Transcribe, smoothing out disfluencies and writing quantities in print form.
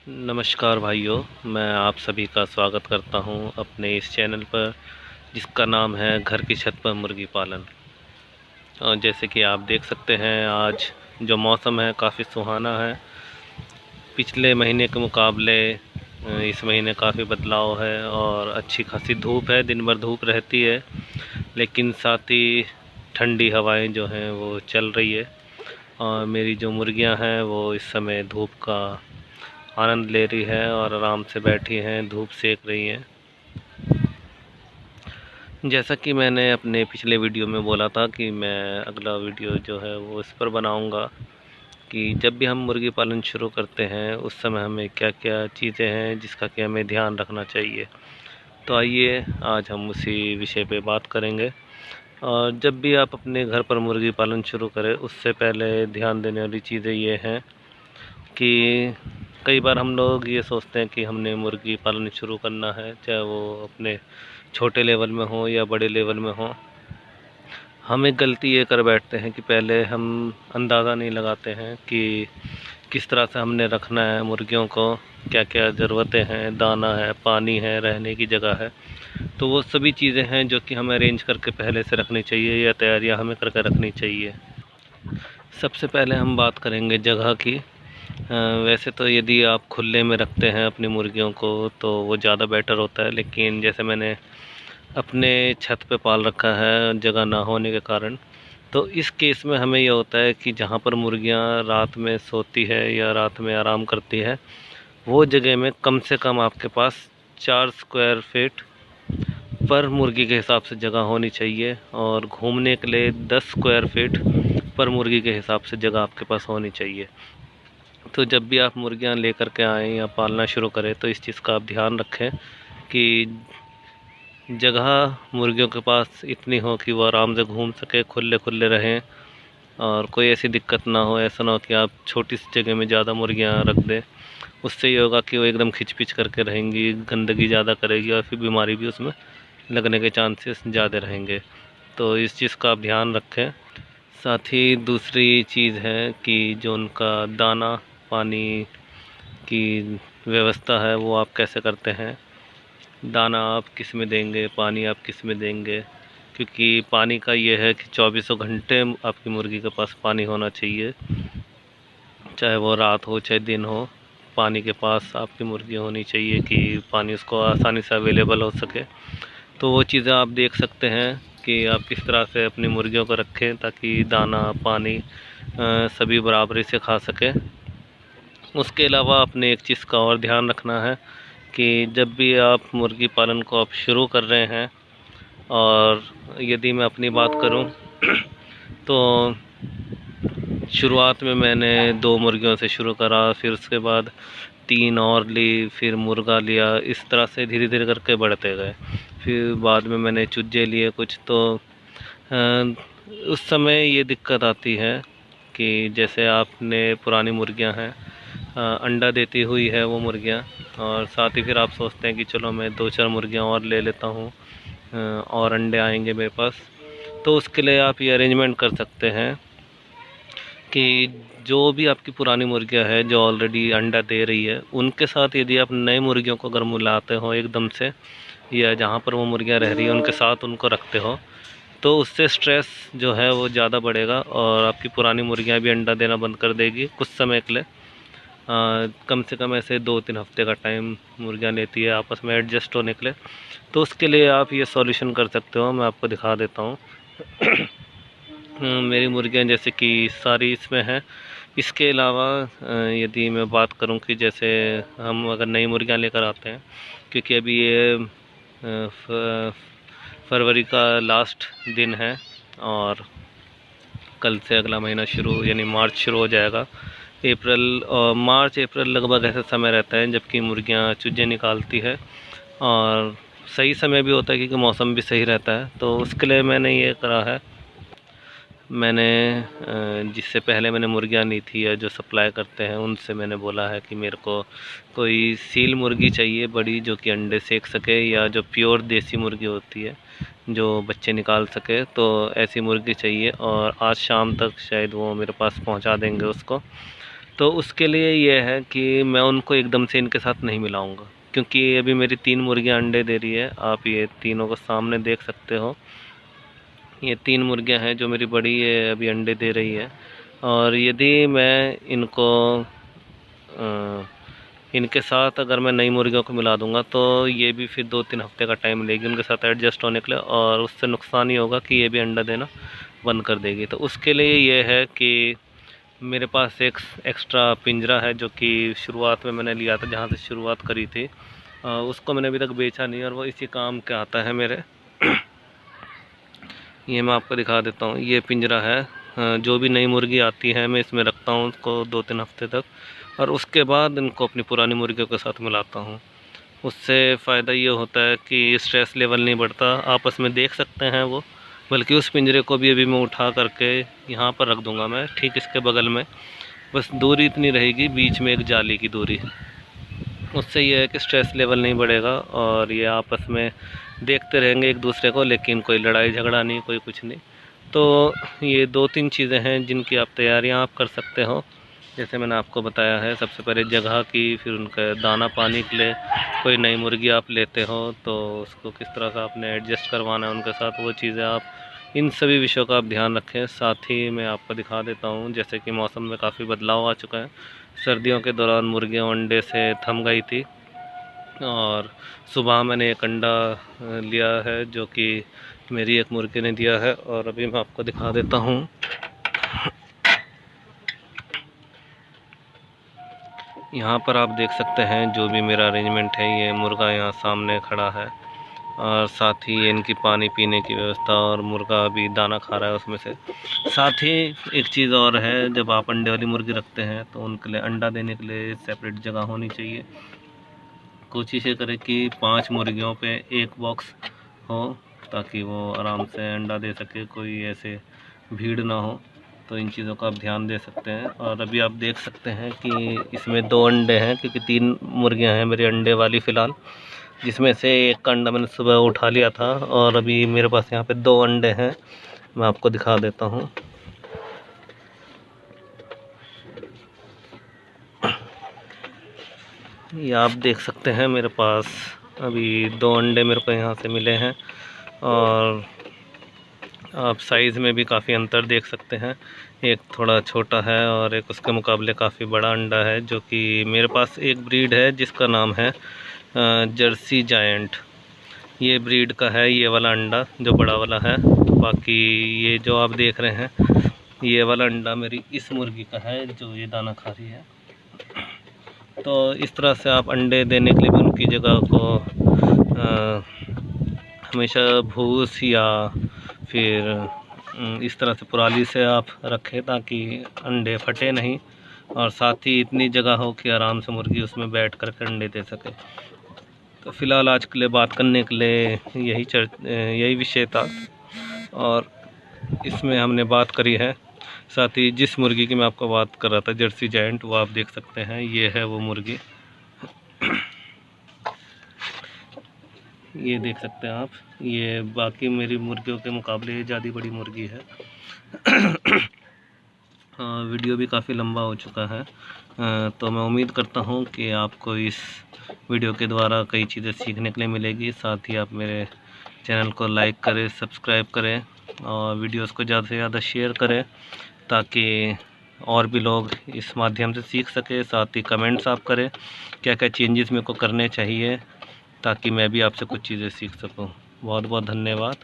नमस्कार भाइयों, मैं आप सभी का स्वागत करता हूं अपने इस चैनल पर जिसका नाम है घर की छत पर मुर्गी पालन। और जैसे कि आप देख सकते हैं, आज जो मौसम है काफ़ी सुहाना है। पिछले महीने के मुकाबले इस महीने काफ़ी बदलाव है और अच्छी खासी धूप है। दिन भर धूप रहती है, लेकिन साथ ही ठंडी हवाएं जो हैं वो चल रही है। और मेरी जो मुर्गियां हैं वो इस समय धूप का आनंद ले रही है और आराम से बैठी हैं, धूप सेक रही हैं। जैसा कि मैंने अपने पिछले वीडियो में बोला था कि मैं अगला वीडियो जो है वो इस पर बनाऊंगा कि जब भी हम मुर्गी पालन शुरू करते हैं उस समय हमें क्या क्या चीज़ें हैं जिसका कि हमें ध्यान रखना चाहिए। तो आइए आज हम उसी विषय पे बात करेंगे। और जब भी आप अपने घर पर मुर्गी पालन शुरू करें उससे पहले ध्यान देने वाली चीज़ें ये हैं कि कई बार हम लोग ये सोचते हैं कि हमने मुर्गी पालन शुरू करना है, चाहे वो अपने छोटे लेवल में हो या बड़े लेवल में हो। हम एक गलती ये कर बैठते हैं कि पहले हम अंदाज़ा नहीं लगाते हैं कि किस तरह से हमने रखना है मुर्गियों को, क्या क्या ज़रूरतें हैं, दाना है, पानी है, रहने की जगह है। तो वो सभी चीज़ें हैं जो कि हमें अरेंज करके पहले से रखनी चाहिए या तैयारियां हमें करके रखनी चाहिए। सबसे पहले हम बात करेंगे जगह की। वैसे तो यदि आप खुले में रखते हैं अपनी मुर्गियों को तो वो ज़्यादा बेटर होता है, लेकिन जैसे मैंने अपने छत पे पाल रखा है जगह ना होने के कारण, तो इस केस में हमें यह होता है कि जहाँ पर मुर्गियाँ रात में सोती है या रात में आराम करती है वो जगह में कम से कम आपके पास 4 स्क्वायर फीट पर मुर्गी के हिसाब से जगह होनी चाहिए और घूमने के लिए 10 स्क्वायर फीट पर मुर्गी के हिसाब से जगह आपके पास होनी चाहिए। तो जब भी आप मुर्गियां लेकर के आएँ या पालना शुरू करें तो इस चीज़ का आप ध्यान रखें कि जगह मुर्गियों के पास इतनी हो कि वो आराम से घूम सके, खुले खुले रहें और कोई ऐसी दिक्कत ना हो। ऐसा ना हो कि आप छोटी सी जगह में ज़्यादा मुर्गियां रख दें, उससे ये होगा कि वो एकदम खिच-पिच करके रहेंगी, गंदगी ज़्यादा करेगी और फिर बीमारी भी उसमें लगने के चांसेस ज़्यादा रहेंगे। तो इस चीज़ का आप ध्यान रखें। साथ ही दूसरी चीज़ है कि जो उनका दाना पानी की व्यवस्था है वो आप कैसे करते हैं। दाना आप किस में देंगे, पानी आप किस में देंगे, क्योंकि पानी का ये है कि 24 घंटे आपकी मुर्गी के पास पानी होना चाहिए, चाहे वो रात हो चाहे दिन हो। पानी के पास आपकी मुर्गी होनी चाहिए कि पानी उसको आसानी से अवेलेबल हो सके। तो वो चीज़ें आप देख सकते हैं कि आप किस तरह से अपनी मुर्गियों को रखें ताकि दाना पानी सभी बराबरी से खा सकें। उसके अलावा आपने एक चीज़ का और ध्यान रखना है कि जब भी आप मुर्गी पालन को आप शुरू कर रहे हैं, और यदि मैं अपनी बात करूं तो शुरुआत में मैंने 2 मुर्गियों से शुरू करा, फिर उसके बाद 3 और ली, फिर मुर्गा लिया, इस तरह से धीरे धीरे करके बढ़ते गए। फिर बाद में मैंने चूजे लिए कुछ। तो उस समय ये दिक्कत आती है कि जैसे आपने पुरानी मुर्गियां हैं, अंडा देती हुई है वो मुर्गियां, और साथ ही फिर आप सोचते हैं कि चलो मैं 2-4 मुर्गियां और ले लेता हूं और अंडे आएंगे मेरे पास। तो उसके लिए आप ये अरेंजमेंट कर सकते हैं कि जो भी आपकी पुरानी मुर्गियां है जो ऑलरेडी अंडा दे रही है, उनके साथ यदि आप नए मुर्गियों को अगर मिलाते हो एकदम से, या जहाँ पर वो मुर्गियां रह रही हैं उनके साथ उनको रखते हो, तो उससे स्ट्रेस जो है वो ज़्यादा बढ़ेगा और आपकी पुरानी मुर्गियां भी अंडा देना बंद कर देगी कुछ समय के लिए। कम से कम ऐसे 2-3 हफ्ते का टाइम मुर्गियां लेती है आपस में एडजस्ट होने के लिए। तो उसके लिए आप ये सॉल्यूशन कर सकते हो, मैं आपको दिखा देता हूँ। मेरी मुर्गियां जैसे कि सारी इसमें हैं। इसके अलावा यदि मैं बात करूं कि जैसे हम अगर नई मुर्गियां लेकर आते हैं, क्योंकि अभी ये फरवरी का लास्ट दिन है और कल से अगला महीना शुरू यानी मार्च शुरू हो जाएगा। अप्रैल और मार्च अप्रैल लगभग ऐसा समय रहता है जबकि मुर्गियां चूजे निकालती है और सही समय भी होता है क्योंकि मौसम भी सही रहता है। तो उसके लिए मैंने ये करा है, मैंने जिससे पहले मैंने मुर्गियां ली थी या जो सप्लाई करते हैं उनसे मैंने बोला है कि मेरे को कोई सील मुर्गी चाहिए बड़ी, जो कि अंडे सेक सके, या जो प्योर देसी मुर्गी होती है जो बच्चे निकाल सके, तो ऐसी मुर्गी चाहिए और आज शाम तक शायद वो मेरे पास पहुंचा देंगे उसको। तो उसके लिए ये है कि मैं उनको एकदम से इनके साथ नहीं मिलाऊंगा, क्योंकि अभी मेरी 3 मुर्गियां अंडे दे रही है। आप ये तीनों को सामने देख सकते हो। ये 3 मुर्गियां हैं जो मेरी बड़ी है, अभी अंडे दे रही है। और यदि मैं इनके साथ अगर मैं नई मुर्गियों को मिला दूंगा तो ये भी फिर 2-3 हफ्ते का टाइम लेगी उनके साथ एडजस्ट होने के लिए, और उससे नुकसान ही होगा कि ये भी अंडा देना बंद कर देगी। तो उसके लिए ये है कि मेरे पास एक एक्स्ट्रा पिंजरा है, जो कि शुरुआत में मैंने लिया था, जहाँ से शुरुआत करी थी। उसको मैंने अभी तक बेचा नहीं, और वो इसी काम के आता है मेरे। ये मैं आपको दिखा देता हूँ। ये पिंजरा है, जो भी नई मुर्गी आती है मैं इसमें रखता हूँ उसको 2-3 हफ्ते तक, और उसके बाद इनको अपनी पुरानी मुर्गियों के साथ मिलाता हूँ। उससे फ़ायदा ये होता है कि स्ट्रेस लेवल नहीं बढ़ता, आपस में देख सकते हैं वो। बल्कि उस पिंजरे को भी अभी मैं उठा करके यहाँ पर रख दूँगा, मैं ठीक इसके बगल में। बस दूरी इतनी रहेगी, बीच में एक जाली की दूरी। उससे ये है कि स्ट्रेस लेवल नहीं बढ़ेगा, और ये आपस में देखते रहेंगे एक दूसरे को, लेकिन कोई लड़ाई झगड़ा नहीं, कोई कुछ नहीं। तो ये 2-3 चीज़ें हैं जिनकी आप तैयारियां आप कर सकते हो। जैसे मैंने आपको बताया है, सबसे पहले जगह की, फिर उनका दाना पानी के लिए कोई नई मुर्गी आप लेते हो तो उसको किस तरह का आपने एडजस्ट करवाना है उनके साथ, वो चीज़ें आप, इन सभी विषयों का आप ध्यान रखें। साथ ही मैं आपको दिखा देता हूँ, जैसे कि मौसम में काफ़ी बदलाव आ चुका है। सर्दियों के दौरान मुर्गियाँ अंडे से थम गई थी, और सुबह मैंने एक अंडा लिया है जो कि मेरी एक मुर्गी ने दिया है, और अभी मैं आपको दिखा देता हूँ। यहाँ पर आप देख सकते हैं जो भी मेरा अरेंजमेंट है, ये मुर्गा यहाँ सामने खड़ा है, और साथ ही इनकी पानी पीने की व्यवस्था, और मुर्गा अभी दाना खा रहा है उसमें से। साथ ही एक चीज़ और है, जब आप अंडे वाली मुर्गी रखते हैं तो उनके लिए अंडा देने के लिए सेपरेट जगह होनी चाहिए। कोशिश ये करें कि 5 मुर्गियों पे एक बॉक्स हो, ताकि वो आराम से अंडा दे सके, कोई ऐसे भीड़ ना हो। तो इन चीज़ों का आप ध्यान दे सकते हैं। और अभी आप देख सकते हैं कि इसमें 2 अंडे हैं, क्योंकि 3 मुर्गियां हैं मेरी अंडे वाली फ़िलहाल, जिसमें से एक का अंडा मैंने सुबह उठा लिया था, और अभी मेरे पास यहाँ पे 2 अंडे हैं। मैं आपको दिखा देता हूँ। ये आप देख सकते हैं, मेरे पास अभी 2 अंडे मेरे को यहाँ से मिले हैं, और आप साइज़ में भी काफ़ी अंतर देख सकते हैं। एक थोड़ा छोटा है और एक उसके मुकाबले काफ़ी बड़ा अंडा है। जो कि मेरे पास एक ब्रीड है जिसका नाम है जर्सी जायंट। ये ब्रीड का है ये वाला अंडा जो बड़ा वाला है। बाकी ये जो आप देख रहे हैं ये वाला अंडा मेरी इस मुर्गी का है जो ये दाना खा रही है। तो इस तरह से आप अंडे देने के लिए भी उनकी जगह को हमेशा भूस या फिर इस तरह से पुराली से आप रखें ताकि अंडे फटे नहीं, और साथ ही इतनी जगह हो कि आराम से मुर्गी उसमें बैठ कर अंडे दे सके। तो फ़िलहाल आज के लिए बात करने के लिए यही विषय था, और इसमें हमने बात करी है। साथ ही जिस मुर्गी की मैं आपको बात कर रहा था जर्सी जायंट, वो आप देख सकते हैं, ये है वो मुर्गी। ये देख सकते हैं आप, ये बाकी मेरी मुर्गियों के मुकाबले ज़्यादा बड़ी मुर्गी है। वीडियो भी काफ़ी लंबा हो चुका है, तो मैं उम्मीद करता हूँ कि आपको इस वीडियो के द्वारा कई चीज़ें सीखने के लिए मिलेगी। साथ ही आप मेरे चैनल को लाइक करें, सब्सक्राइब करें, और वीडियोस को ज़्यादा से ज़्यादा शेयर करें ताकि और भी लोग इस माध्यम से सीख सके। साथ ही कमेंट्स आप करें क्या क्या चेंजेस मेरे को करने चाहिए, ताकि मैं भी आपसे कुछ चीज़ें सीख सकूं। बहुत बहुत धन्यवाद।